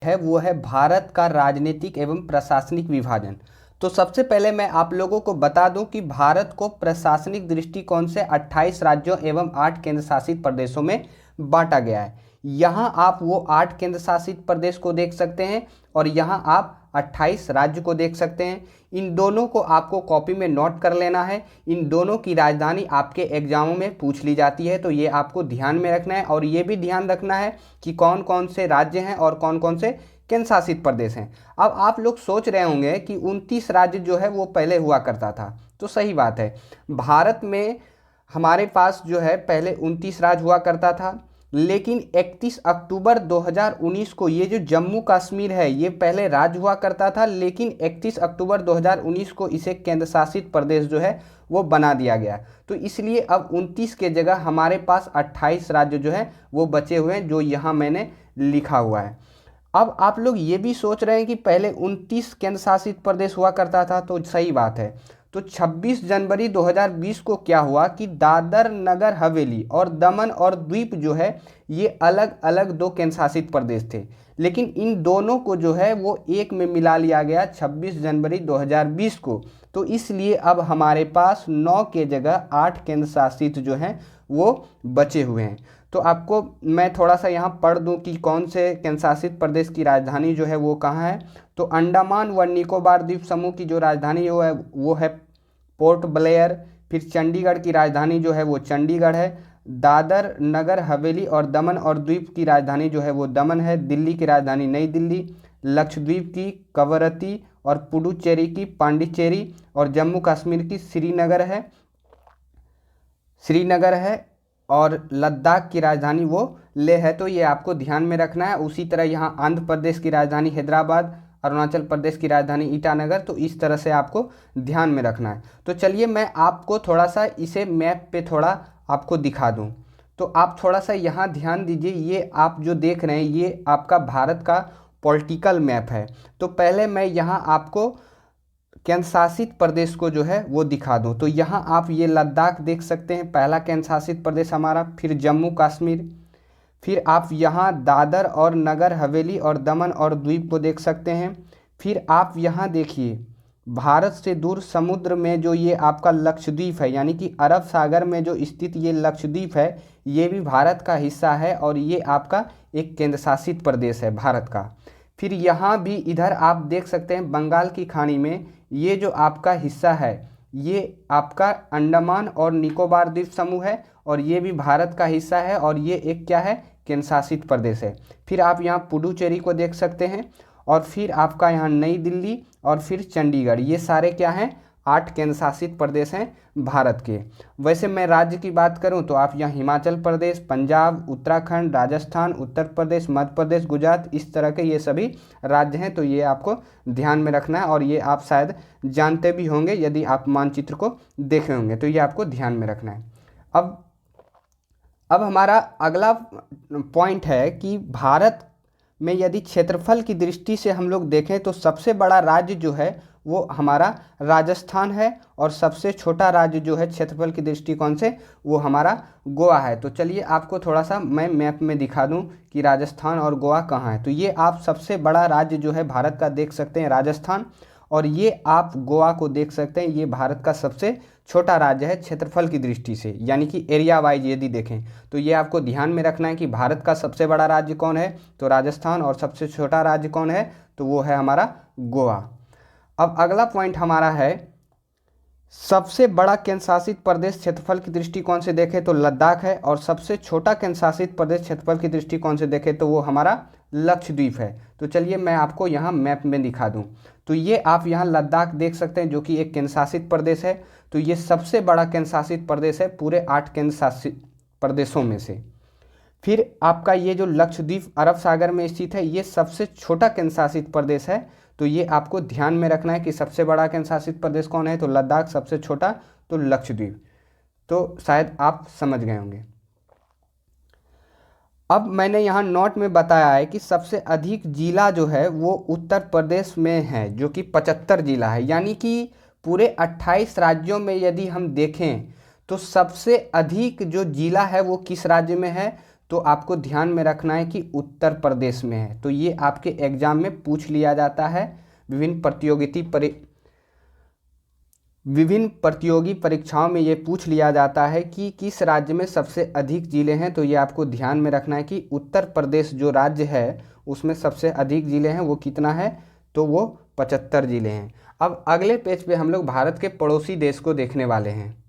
है वो है भारत का राजनीतिक एवं प्रशासनिक विभाजन। तो सबसे पहले मैं आप लोगों को बता दूं कि भारत को प्रशासनिक दृष्टिकोण से 28 राज्यों एवं 8 केंद्र शासित प्रदेशों में बांटा गया है। यहाँ आप वो 8 केंद्र शासित प्रदेश को देख सकते हैं और यहाँ आप 28 राज्य को देख सकते हैं। इन दोनों को आपको कॉपी में नोट कर लेना है। इन दोनों की राजधानी आपके एग्जामों में पूछ ली जाती है, तो ये आपको ध्यान में रखना है। और ये भी ध्यान रखना है कि कौन कौन से राज्य हैं और कौन कौन से केंद्र शासित प्रदेश हैं। अब आप लोग सोच रहे होंगे कि 29 राज्य जो है वो पहले हुआ करता था, तो सही बात है। भारत में हमारे पास जो है पहले 29 राज्य हुआ करता था, लेकिन 31 अक्टूबर 2019 को ये जो जम्मू कश्मीर है ये पहले राज्य हुआ करता था, लेकिन 31 अक्टूबर 2019 को इसे केंद्र शासित प्रदेश जो है वो बना दिया गया। तो इसलिए अब 29 के जगह हमारे पास 28 राज्य जो है वो बचे हुए हैं, जो यहाँ मैंने लिखा हुआ है। अब आप लोग ये भी सोच रहे हैं कि पहले 29 केंद्र शासित प्रदेश हुआ करता था, तो सही बात है। तो 26 जनवरी 2020 को क्या हुआ कि दादर नगर हवेली और दमन और द्वीप जो है ये अलग अलग 2 केंद्र शासित प्रदेश थे, लेकिन इन दोनों को जो है वो एक में मिला लिया गया 26 जनवरी 2020 को। तो इसलिए अब हमारे पास 9 के जगह 8 केंद्र शासित जो हैं वो बचे हुए हैं। तो आपको मैं थोड़ा सा यहाँ पढ़ दूँ कि कौन से केंद्र शासित प्रदेश की राजधानी जो है वो कहाँ है। तो अंडमान व निकोबार द्वीप समूह की जो राजधानी वो है पोर्ट ब्लेयर। फिर चंडीगढ़ की राजधानी जो है वो चंडीगढ़ है। दादर नगर हवेली और दमन और द्वीप की राजधानी जो है वो दमन है। दिल्ली की राजधानी नई दिल्ली। लक्षद्वीप की कवरत्ती और पुडुचेरी की पांडिचेरी और जम्मू कश्मीर की श्रीनगर है और लद्दाख की राजधानी वो लेह है। तो ये आपको ध्यान में रखना है। उसी तरह यहाँ आंध्र प्रदेश की राजधानी हैदराबाद, अरुणाचल प्रदेश की राजधानी ईटानगर। तो इस तरह से आपको ध्यान में रखना है। तो चलिए मैं आपको थोड़ा सा इसे मैप पे थोड़ा आपको दिखा दूं। तो आप थोड़ा सा यहाँ ध्यान दीजिए, ये आप जो देख रहे हैं ये आपका भारत का पॉलिटिकल मैप है। तो पहले मैं यहाँ आपको केंद्र शासित प्रदेश को जो है वो दिखा दूं। तो यहाँ आप ये लद्दाख देख सकते हैं, पहला केंद्र शासित प्रदेश हमारा। फिर जम्मू कश्मीर। फिर आप यहाँ दादर और नगर हवेली और दमन और द्वीप को देख सकते हैं। फिर आप यहाँ देखिए भारत से दूर समुद्र में जो ये आपका लक्षद्वीप है, यानी कि अरब सागर में जो स्थित ये लक्षद्वीप है, ये भी भारत का हिस्सा है और ये आपका एक केंद्र शासित प्रदेश है भारत का। फिर यहाँ भी इधर आप देख सकते हैं बंगाल की खाड़ी में ये जो आपका हिस्सा है ये आपका अंडमान और निकोबार द्वीप समूह है और ये भी भारत का हिस्सा है और ये एक क्या है, केंद्र शासित प्रदेश है। फिर आप यहाँ पुडुचेरी को देख सकते हैं और फिर आपका यहाँ नई दिल्ली और फिर चंडीगढ़, ये सारे क्या हैं, 8 केंद्र शासित प्रदेश हैं भारत के। वैसे मैं राज्य की बात करूं तो आप यहाँ हिमाचल प्रदेश, पंजाब, उत्तराखंड, राजस्थान, उत्तर प्रदेश, मध्य प्रदेश, गुजरात, इस तरह के ये सभी राज्य हैं। तो ये आपको ध्यान में रखना है और ये आप शायद जानते भी होंगे यदि आप मानचित्र को देखे होंगे, तो ये आपको ध्यान में रखना है। अब हमारा अगला पॉइंट है कि भारत में यदि क्षेत्रफल की दृष्टि से हम लोग देखें तो सबसे बड़ा राज्य जो है वो हमारा राजस्थान है और सबसे छोटा राज्य जो है क्षेत्रफल की दृष्टिकोण से वो हमारा गोवा है। तो चलिए आपको थोड़ा सा मैं मैप में दिखा दूं कि राजस्थान और गोवा कहाँ है। तो ये आप सबसे बड़ा राज्य जो है भारत का देख सकते हैं राजस्थान, और ये आप गोवा को देख सकते हैं, ये भारत का सबसे छोटा राज्य है क्षेत्रफल की दृष्टि से, यानी कि एरिया वाइज यदि देखें तो ये आपको ध्यान में रखना है कि भारत का सबसे बड़ा राज्य कौन है, तो राजस्थान, और सबसे छोटा राज्य कौन है, तो वो है हमारा गोवा। अब अगला पॉइंट हमारा है सबसे बड़ा केंद्र शासित प्रदेश क्षेत्रफल की दृष्टिकोण से देखें तो लद्दाख है और सबसे छोटा केंद्र शासित प्रदेश क्षेत्रफल की दृष्टिकोण से देखें तो वो हमारा लक्षद्वीप है। तो चलिए मैं आपको यहाँ मैप में दिखा दूँ। तो ये आप यहाँ लद्दाख देख सकते हैं जो कि एक केंद्र शासित प्रदेश है। तो ये सबसे बड़ा केंद्र शासित प्रदेश है पूरे 8 केंद्र शासित प्रदेशों में से। फिर आपका ये जो लक्षद्वीप अरब सागर में स्थित है ये सबसे छोटा केंद्र शासित प्रदेश है। तो ये आपको ध्यान में रखना है कि सबसे बड़ा केंद्र शासित प्रदेश कौन है, तो लद्दाख, सबसे छोटा तो लक्षद्वीप। तो शायद आप समझ गए होंगे। अब मैंने यहाँ नोट में बताया है कि सबसे अधिक जिला जो है वो उत्तर प्रदेश में है जो कि 75 जिला है, यानी कि पूरे 28 राज्यों में यदि हम देखें तो सबसे अधिक जो जिला है वो किस राज्य में है, तो आपको ध्यान में रखना है कि उत्तर प्रदेश में है। तो ये आपके एग्जाम में पूछ लिया जाता है। विभिन्न प्रतियोगी परीक्षाओं में ये पूछ लिया जाता है कि किस राज्य में सबसे अधिक जिले हैं। तो ये आपको ध्यान में रखना है कि उत्तर प्रदेश जो राज्य है उसमें सबसे अधिक जिले हैं, वो कितना है, तो वो 75 जिले हैं। अब अगले पेज पे हम लोग भारत के पड़ोसी देश को देखने वाले हैं।